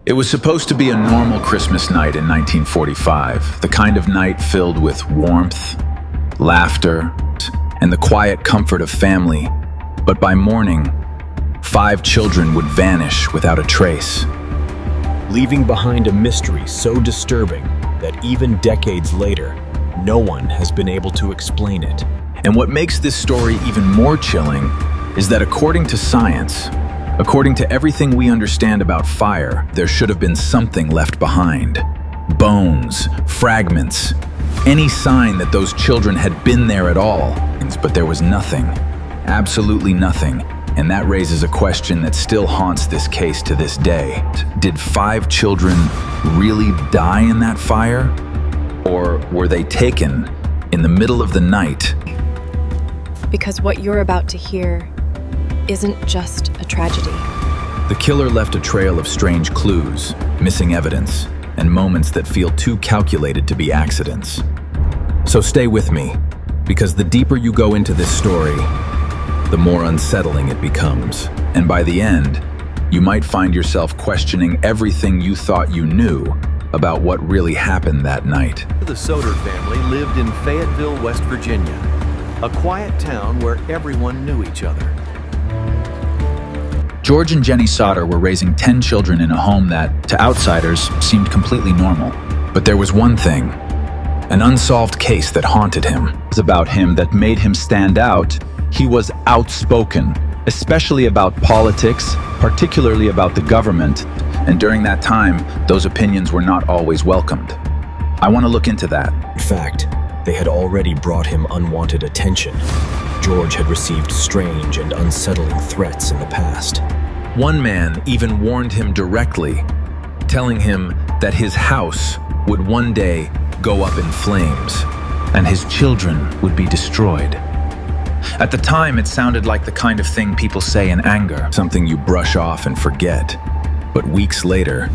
It was supposed to be a normal Christmas night in 1945, the kind of night filled with warmth, laughter, and the quiet comfort of family. But by morning, 5 children would vanish without a trace, leaving behind a mystery so disturbing that even decades later, no one has been able to explain it. And what makes this story even more chilling is that according to science, according to everything we understand about fire, there should have been something left behind. Bones, fragments, any sign that those children had been there at all. But there was nothing, absolutely nothing. And that raises a question that still haunts this case to this day. Did 5 children really die in that fire? Or were they taken in the middle of the night? Because what you're about to hear isn't just a tragedy. The killer left a trail of strange clues, missing evidence, and moments that feel too calculated to be accidents. So stay with me, because the deeper you go into this story, the more unsettling it becomes. And by the end, you might find yourself questioning everything you thought you knew about what really happened that night. The Sodder family lived in Fayetteville, West Virginia, a quiet town where everyone knew each other. George and Jenny Sodder were raising 10 children in a home that, to outsiders, seemed completely normal. But there was one thing, an unsolved case that haunted him. It was about him that made him stand out. He was outspoken, especially about politics, particularly about the government. And during that time, those opinions were not always welcomed. I want to look into that. In fact, they had already brought him unwanted attention. George had received strange and unsettling threats in the past. One man even warned him directly, telling him that his house would one day go up in flames and his children would be destroyed. At the time, it sounded like the kind of thing people say in anger, something you brush off and forget. But weeks later,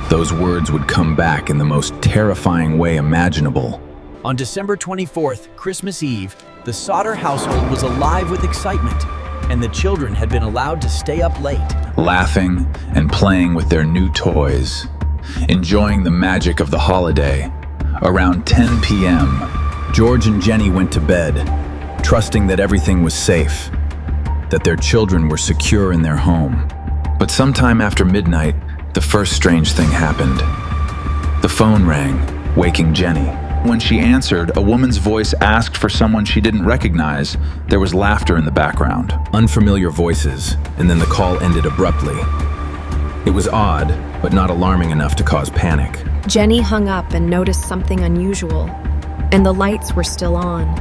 those words would come back in the most terrifying way imaginable. On December 24th, Christmas Eve, the Sodder household was alive with excitement, and the children had been allowed to stay up late, laughing and playing with their new toys, enjoying the magic of the holiday. Around 10 p.m., George and Jenny went to bed, trusting that everything was safe, that their children were secure in their home. But sometime after midnight, the first strange thing happened. The phone rang, waking Jenny. When she answered, a woman's voice asked for someone she didn't recognize. There was laughter in the background, unfamiliar voices, and then the call ended abruptly. It was odd, but not alarming enough to cause panic. Jenny hung up and noticed something unusual, and the lights were still on.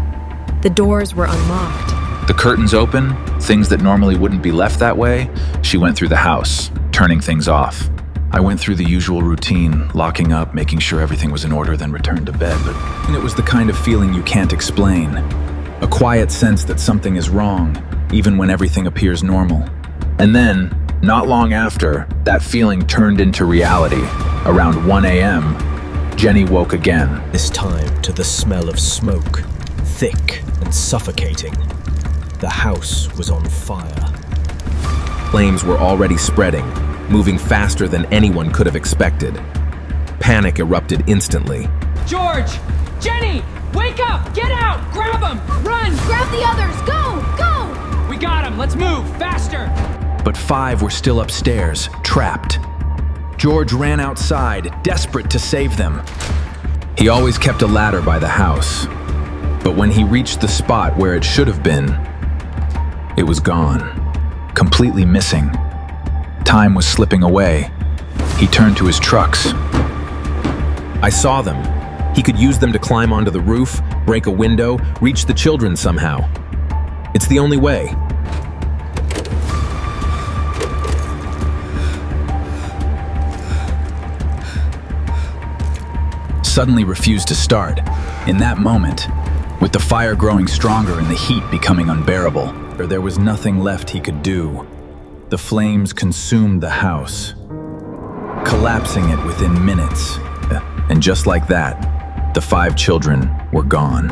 The doors were unlocked. The curtains open, things that normally wouldn't be left that way. She went through the house, turning things off. I went through the usual routine, locking up, making sure everything was in order, then returned to bed. But it was the kind of feeling you can't explain. A quiet sense that something is wrong, even when everything appears normal. And then, not long after, that feeling turned into reality. Around 1 a.m., Jenny woke again. This time to the smell of smoke, thick and suffocating. The house was on fire. Flames were already spreading, moving faster than anyone could have expected. Panic erupted instantly. George! Jenny! Wake up! Get out! Grab them! Run! Grab the others! Go! Go! We got them! Let's move! Faster! But 5 were still upstairs, trapped. George ran outside, desperate to save them. He always kept a ladder by the house, but when he reached the spot where it should have been, it was gone, completely missing. Time was slipping away. He turned to his trucks. I saw them. He could use them to climb onto the roof, break a window, reach the children somehow. It's the only way. Suddenly refused to start. In that moment, with the fire growing stronger and the heat becoming unbearable, there was nothing left he could do. The flames consumed the house, collapsing it within minutes. And just like that, the 5 children were gone.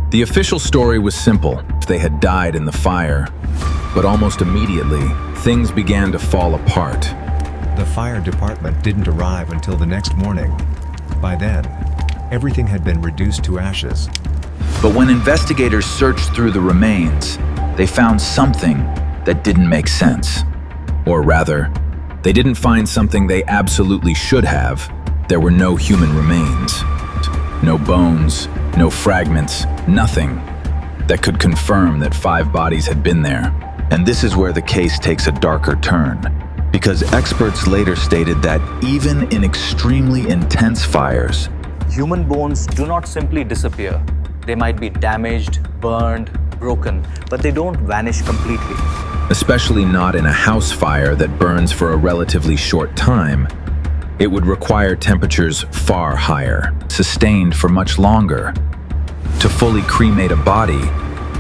The official story was simple. They had died in the fire, but almost immediately, things began to fall apart. The fire department didn't arrive until the next morning. By then, everything had been reduced to ashes. But when investigators searched through the remains, they found something that didn't make sense. Or rather, they didn't find something they absolutely should have. There were no human remains. No bones, no fragments, nothing that could confirm that 5 bodies had been there. And this is where the case takes a darker turn, because experts later stated that even in extremely intense fires, human bones do not simply disappear. They might be damaged, burned, broken, but they don't vanish completely. Especially not in a house fire that burns for a relatively short time. It would require temperatures far higher, sustained for much longer, to fully cremate a body.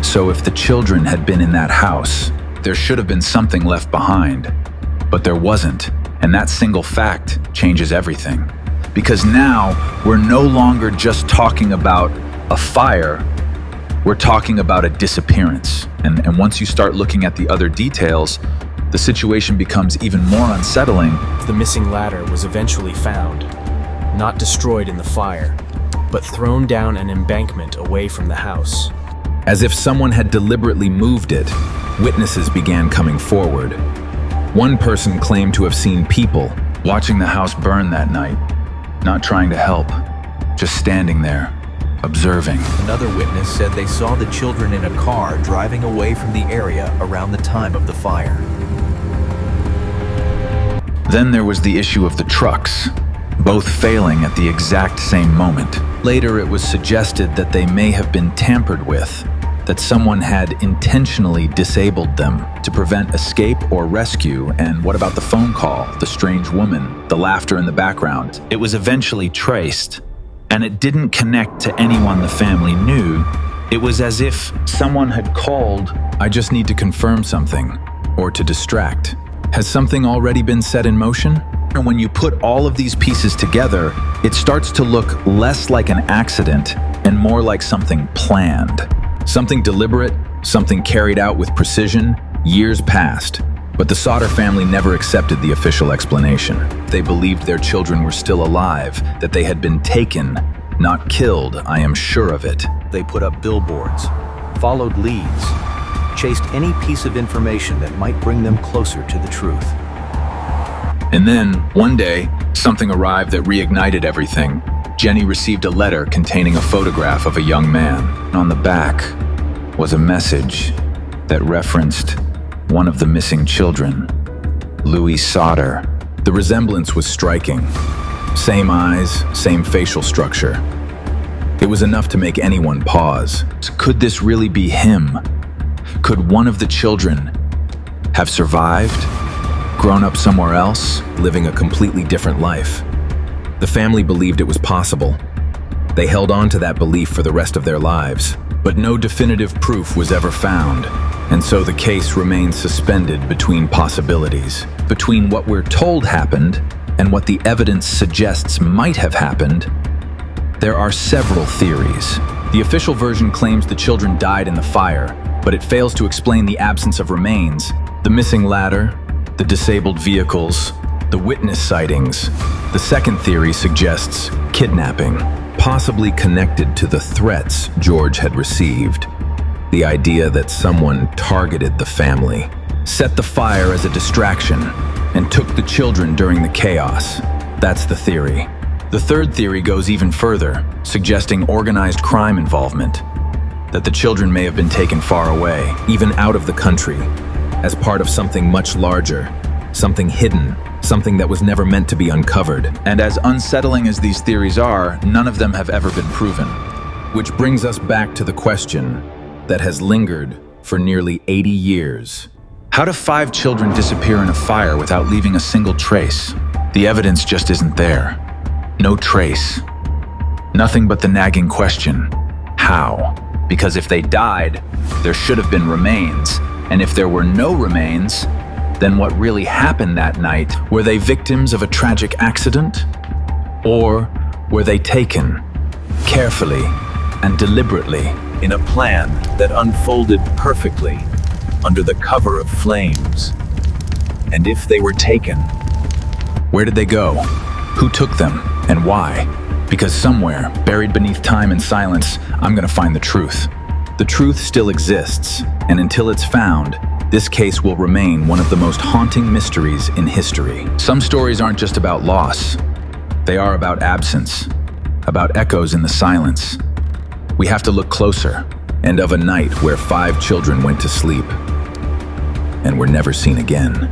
So if the children had been in that house, there should have been something left behind. But there wasn't, and that single fact changes everything. Because now, we're no longer just talking about a fire, we're talking about a disappearance. And once you start looking at the other details, the situation becomes even more unsettling. The missing ladder was eventually found, not destroyed in the fire, but thrown down an embankment away from the house. As if someone had deliberately moved it, witnesses began coming forward. One person claimed to have seen people watching the house burn that night, not trying to help, just standing there, observing. Another witness said they saw the children in a car driving away from the area around the time of the fire. Then there was the issue of the trucks, both failing at the exact same moment. Later, it was suggested that they may have been tampered with, that someone had intentionally disabled them to prevent escape or rescue. And what about the phone call, the strange woman, the laughter in the background? It was eventually traced, and it didn't connect to anyone the family knew. It was as if someone had called, "I just need to confirm something," or to distract. Has something already been set in motion? And when you put all of these pieces together, it starts to look less like an accident and more like something planned. Something deliberate, something carried out with precision. Years passed, but the Sodder family never accepted the official explanation. They believed their children were still alive, that they had been taken, not killed, I am sure of it. They put up billboards, followed leads, chased any piece of information that might bring them closer to the truth. And then, one day, something arrived that reignited everything. Jenny received a letter containing a photograph of a young man. On the back was a message that referenced one of the missing children, Louis Sodder. The resemblance was striking. Same eyes, same facial structure. It was enough to make anyone pause. Could this really be him? Could one of the children have survived, grown up somewhere else, living a completely different life? The family believed it was possible. They held on to that belief for the rest of their lives, but no definitive proof was ever found, and so the case remained suspended between possibilities, between what we're told happened and what the evidence suggests might have happened. There are several theories. The official version claims the children died in the fire, but it fails to explain the absence of remains, the missing ladder, the disabled vehicles, the witness sightings. The second theory suggests kidnapping, possibly connected to the threats George had received. The idea that someone targeted the family, set the fire as a distraction, and took the children during the chaos. That's the theory. The third theory goes even further, suggesting organized crime involvement, that the children may have been taken far away, even out of the country, as part of something much larger, something hidden, something that was never meant to be uncovered. And as unsettling as these theories are, none of them have ever been proven. Which brings us back to the question that has lingered for nearly 80 years. How do 5 children disappear in a fire without leaving a single trace? The evidence just isn't there. No trace. Nothing but the nagging question, how? Because if they died, there should have been remains. And if there were no remains, then what really happened that night? Were they victims of a tragic accident? Or were they taken, carefully and deliberately, in a plan that unfolded perfectly under the cover of flames? And if they were taken, Where did they go? Who took them, and why? Because somewhere, buried beneath time and silence, I'm gonna find the truth. The truth still exists, and until it's found, this case will remain one of the most haunting mysteries in history. Some stories aren't just about loss. They are about absence, about echoes in the silence. We have to look closer, and of a night where 5 children went to sleep and were never seen again.